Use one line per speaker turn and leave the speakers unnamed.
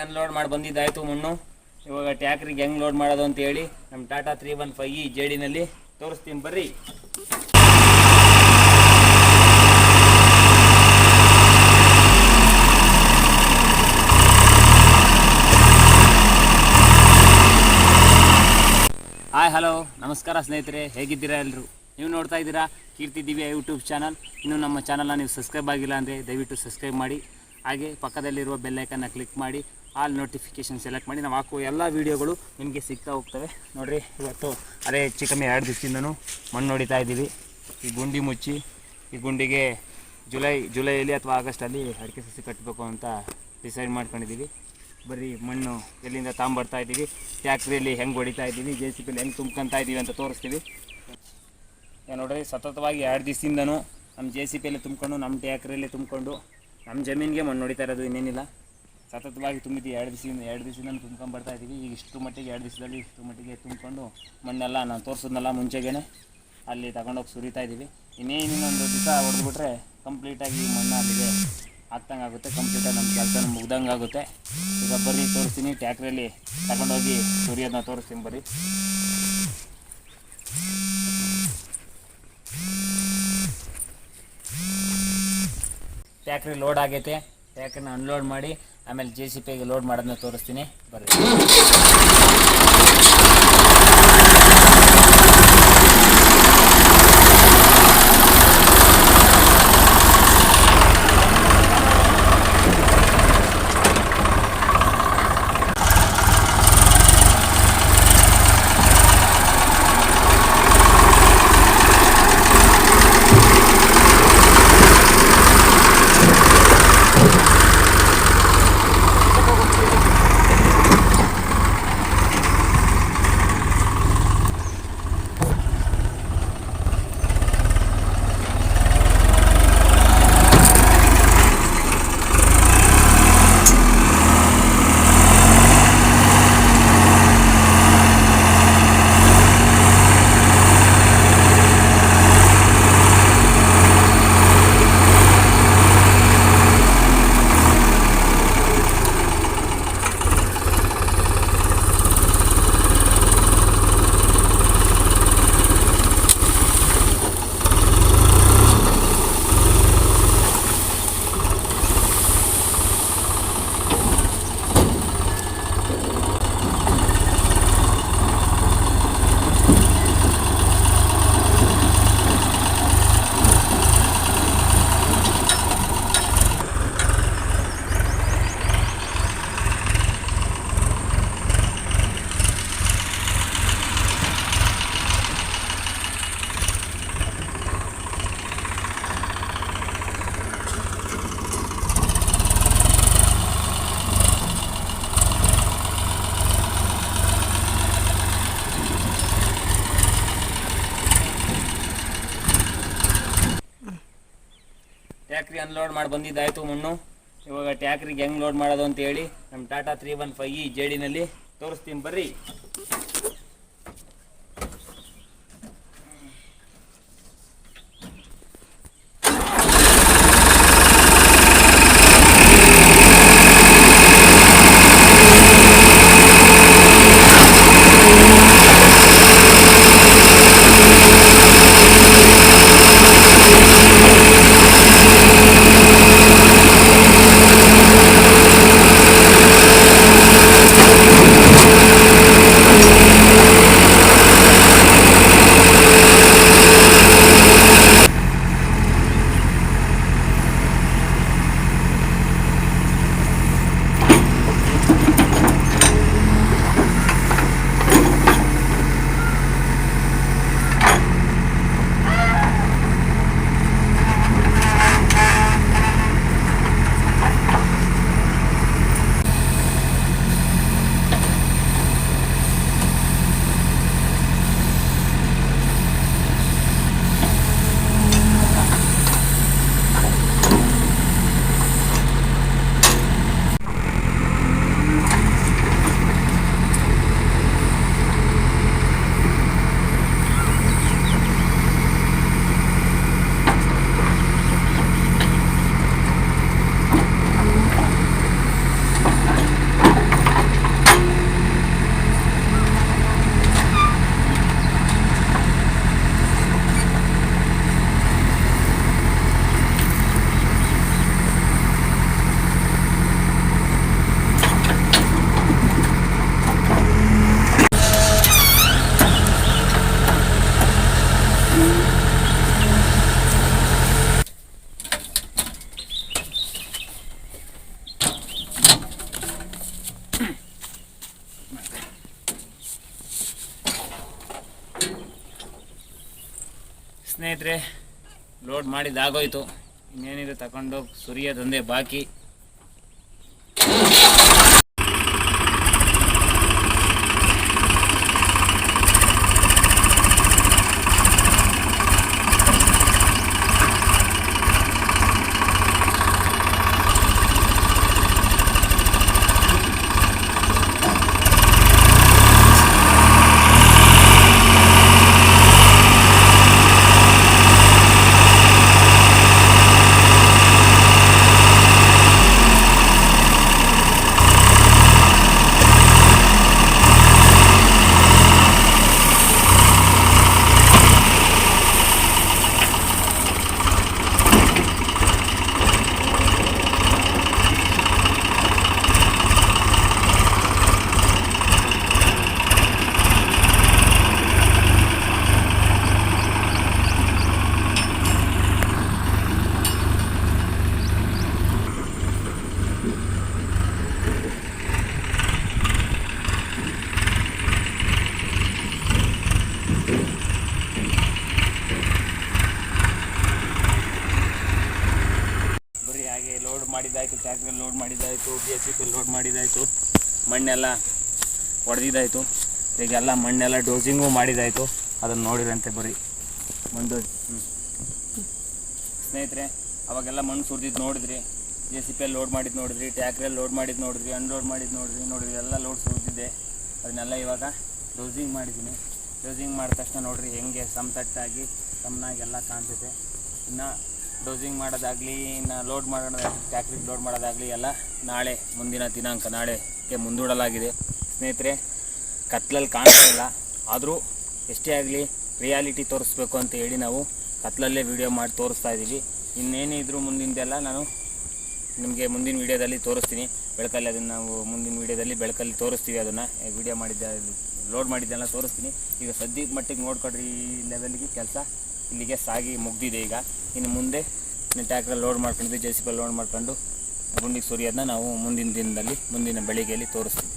Unload ಮಾಡಿ ಬಂದಿದ್ದಾಯಿತು ಮಣ್ಣು. ಇವಾಗ ಟ್ಯಾಕ್ರಿಗೆ ಹೆಂಗೆ ಲೋಡ್ ಮಾಡೋದು ಅಂತ ಹೇಳಿ ನಮ್ಮ ಟಾಟಾ 315 JD ನಲ್ಲಿ ತೋರಿಸ್ತೀನಿ ಬರ್ರಿ. ಹಾಯ್ ಹಲೋ ನಮಸ್ಕಾರ ಸ್ನೇಹಿತರೆ, ಹೇಗಿದ್ದೀರಾ ಎಲ್ಲರೂ? ನೀವು ನೋಡ್ತಾ ಇದ್ದೀರಾ ಕೀರ್ತಿ ದಿವ್ಯ ಯೂಟ್ಯೂಬ್ ಚಾನಲ್. ಇನ್ನು ನಮ್ಮ ಚಾನಲ್ನ ನೀವು ಸಬ್ಸ್ಕ್ರೈಬ್ ಆಗಿಲ್ಲ ಅಂದರೆ ದಯವಿಟ್ಟು ಸಬ್ಸ್ಕ್ರೈಬ್ ಮಾಡಿ. ಹಾಗೆ ಪಕ್ಕದಲ್ಲಿರುವ ಬೆಲ್ಲೈಕನ್ನ ಕ್ಲಿಕ್ ಮಾಡಿ ಆಲ್ ನೋಟಿಫಿಕೇಷನ್ ಸೆಲೆಕ್ಟ್ ಮಾಡಿ. ನಾವು ಹಾಕುವ ಎಲ್ಲ ವೀಡಿಯೋಗಳು ನಿಮಗೆ ಸಿಗ್ತಾ ಹೋಗ್ತವೆ. ನೋಡಿರಿ, ಇವತ್ತು ಅದೇ ಹೆಚ್ಚು ಕಮ್ಮಿ 2 ದಿವಸದಿಂದನೂ ಮಣ್ಣು ಹೊಡಿತಾ ಇದ್ದೀವಿ. ಈ ಗುಂಡಿ ಮುಚ್ಚಿ ಈ ಗುಂಡಿಗೆ ಜುಲೈಯಲ್ಲಿ ಅಥವಾ ಆಗಸ್ಟಲ್ಲಿ ಅಡಿಕೆ ಸಸಿ ಕಟ್ಟಬೇಕು ಅಂತ ಡಿಸೈಡ್ ಮಾಡ್ಕೊಂಡಿದ್ದೀವಿ. ಬರೀ ಮಣ್ಣು ಎಲ್ಲಿಂದ ತಾಂಬರ್ತಾ ಇದ್ದೀವಿ, ಟ್ಯಾಕ್ರಿಯಲ್ಲಿ ಹೆಂಗೆ ಹೊಡಿತಾ ಇದ್ದೀವಿ, JCBಯಲ್ಲಿ ಹೆಂಗೆ ತುಂಬ್ಕೊತಾ ಇದ್ದೀವಿ ಅಂತ ತೋರಿಸ್ತೀವಿ. ನೋಡಿರಿ, ಸತತವಾಗಿ 2 ದಿವಸದಿಂದನೂ ನಮ್ಮ JCBಯಲ್ಲಿ ತುಂಬಿಕೊಂಡು ನಮ್ಮ ಟ್ಯಾಕ್ರಿಯಲ್ಲಿ ತುಂಬಿಕೊಂಡು ನಮ್ಮ ಜಮೀನಿಗೆ ಮಣ್ಣು ಹೊಡಿತಾ ಇರೋದು, ಇನ್ನೇನಿಲ್ಲ. ಸತತವಾಗಿ ತುಂಬಿದ್ದೀವಿ 2 ದಿವಸದಿಂದ ತುಂಬ್ಕೊಂಡ್ಬರ್ತಾ ಇದ್ದೀವಿ. ಈಗ ಇಷ್ಟು ಮಟ್ಟಿಗೆ 2 ದಿವಸದಲ್ಲಿ ಇಷ್ಟು ಮಟ್ಟಿಗೆ ತುಂಬಿಕೊಂಡು ಮಣ್ಣೆಲ್ಲ ನಾನು ತೋರಿಸೋದ್ನಲ್ಲ ಮುಂಚೆಗೇ ಅಲ್ಲಿ ತಗೊಂಡೋಗಿ ಸುರಿತಾ ಇದ್ದೀವಿ. ಇನ್ನೊಂದು ದಿವಸ ಹೊಡೆದ್ಬಿಟ್ರೆ ಕಂಪ್ಲೀಟಾಗಿ ಮಣ್ಣು ಅಲ್ಲಿಗೆ ಹಾಕ್ದಂಗೆ ಆಗುತ್ತೆ, ಕಂಪ್ಲೀಟಾಗಿ ನಮ್ಮ ಕೆಲಸ ಮುಗ್ದಂಗೆ ಆಗುತ್ತೆ. ಈಗ ಬರ್ರಿ ತೋರಿಸ್ತೀನಿ, ಟ್ಯಾಕ್ರಿಯಲ್ಲಿ ತಗೊಂಡೋಗಿ ಸುರಿಯೋದನ್ನ ತೋರಿಸ್ತೀನಿ ಬರ್ರಿ. ಟ್ಯಾಕ್ರಿ ಲೋಡ್ ಆಗೈತೆ, ಟ್ಯಾಕ್ರಿನ ಅನ್ಲೋಡ್ ಮಾಡಿ ಆಮೇಲೆ JCBಗೆ ಲೋಡ್ ಮಾಡೋದನ್ನ ತೋರಿಸ್ತೀನಿ ಬರ್ರಿ. ಟ್ಯಾಕ್ರಿ ಅನ್ಲೋಡ್ ಮಾಡಿ ಬಂದಿದ್ದಾಯಿತು ಮಣ್ಣು. ಇವಾಗ ಟ್ಯಾಕ್ರಿಗೆ ಹೆಂಗೆ ಲೋಡ್ ಮಾಡೋದು ಅಂತ ಹೇಳಿ ನಮ್ಮ ಟಾಟಾ 315 JD ನಲ್ಲಿ ತೋರಿಸ್ತೀನಿ ಬರ್ರಿ. ಸ್ನೇಹಿತರೆ, ಲೋಡ್ ಮಾಡಿದ್ದಾಗೋಯ್ತು. ಇನ್ನೇನಿದೆ ತಗೊಂಡೋಗಿ ಸುರಿಯೋದೊಂದೇ ಬಾಕಿ. ಲೋಡ್ ಮಾಡಿದ್ದಾಯಿತು, ಟ್ರ್ಯಾಕ್ಟ್ರಲ್ಲಿ ಲೋಡ್ ಮಾಡಿದ್ದಾಯಿತು, BHP ಲೋಡ್ ಮಾಡಿದ್ದಾಯಿತು, ಮಣ್ಣೆಲ್ಲ ಹೊಡೆದಿದ್ದಾಯಿತು. ಈಗೆಲ್ಲ ಮಣ್ಣೆಲ್ಲ ಡೋಸಿಂಗು ಮಾಡಿದ್ದಾಯಿತು. ಅದನ್ನು ನೋಡಿರಂತೆ ಬರೀ ಮಣ್ಣು ಸ್ನೇಹಿತರೆ. ಅವಾಗೆಲ್ಲ ಮಣ್ಣು ಸುರಿದಿದ್ದು ನೋಡಿದ್ರಿ, JCP ಲೋಡ್ ಮಾಡಿದ್ದು ನೋಡಿದ್ರಿ, ಟ್ರ್ಯಾಕ್ಟ್ರಲ್ಲಿ ಲೋಡ್ ಮಾಡಿದ್ದು ನೋಡಿದ್ರಿ, ಅನ್ಲೋಡ್ ಮಾಡಿದ್ದು ನೋಡಿದ್ರಿ ಎಲ್ಲ ಲೋಡ್ ಸುರಿದಿದ್ದೆ. ಅದನ್ನೆಲ್ಲ ಇವಾಗ ಡೋಸಿಂಗ್ ಮಾಡಿದ್ದೀನಿ. ಡೋಸಿಂಗ್ ಮಾಡಿದ ತಕ್ಷಣ ನೋಡಿರಿ ಹೆಂಗೆ ಸಮತಟ್ಟಾಗಿ ಸಮನಾಗೆಲ್ಲ ಕಾಣ್ತೈತೆ. ಇನ್ನು ಡೋಸಿಂಗ್ ಮಾಡೋದಾಗಲಿ, ಇನ್ನು ಲೋಡ್ ಮಾಡೋದಾಗಲಿ, ಟ್ರ್ಯಾಕ್ಟ್ರಿಗೆ ಲೋಡ್ ಮಾಡೋದಾಗಲಿ ಎಲ್ಲ ನಾಳೆ ಮುಂದಿನ ದಿನಾಂಕ ನಾಳೆಗೆ ಮುಂದೂಡಲಾಗಿದೆ. ಸ್ನೇಹಿತರೆ, ಕತ್ಲಲ್ಲಿ ಕಾಣ್ತಾ ಇಲ್ಲ, ಆದರೂ ಎಷ್ಟೇ ಆಗಲಿ ರಿಯಾಲಿಟಿ ತೋರಿಸ್ಬೇಕು ಅಂತ ಹೇಳಿ ನಾವು ಕತ್ಲಲ್ಲೇ ವೀಡಿಯೋ ಮಾಡಿ ತೋರಿಸ್ತಾ ಇದ್ದೀವಿ. ಇನ್ನೇನೇ ಇದ್ದರೂ ಮುಂದಿಂದೆಲ್ಲ ನಾನು ನಿಮಗೆ ಮುಂದಿನ ವೀಡಿಯೋದಲ್ಲಿ ತೋರಿಸ್ತೀನಿ. ಬೆಳಕಲ್ಲಿ ಅದನ್ನು ನಾವು ಮುಂದಿನ ವೀಡಿಯೋದಲ್ಲಿ ಬೆಳಕಲ್ಲಿ ತೋರಿಸ್ತೀವಿ. ಅದನ್ನು ವೀಡಿಯೋ ಮಾಡಿದ್ದ ಲೋಡ್ ಮಾಡಿದ್ದೆಲ್ಲ ತೋರಿಸ್ತೀನಿ. ಈಗ ಸದ್ಯಕ್ಕೆ ಮಟ್ಟಿಗೆ ನೋಡ್ಕೊಡ್ರಿ, ಈ ಲೆವೆಲಿಗೆ ಕೆಲಸ ಇಲ್ಲಿಗೆ ಸಾಗಿ ಮುಗ್ದಿದೆ. ಈಗ ಇನ್ನು ಮುಂದೆ ಟ್ರ್ಯಾಕ್ಟ್ರಲ್ಲಿ ಲೋಡ್ ಮಾಡ್ಕೊಂಡು JCP ಲೋಡ್ ಮಾಡ್ಕೊಂಡು ಗುಂಡಿಗೆ ಸುರಿಯೋದನ್ನ ನಾವು ಮುಂದಿನ ದಿನದಲ್ಲಿ ಮುಂದಿನ ಬೆಳಿಗ್ಗೆಯಲ್ಲಿ ತೋರಿಸ್ತೀವಿ.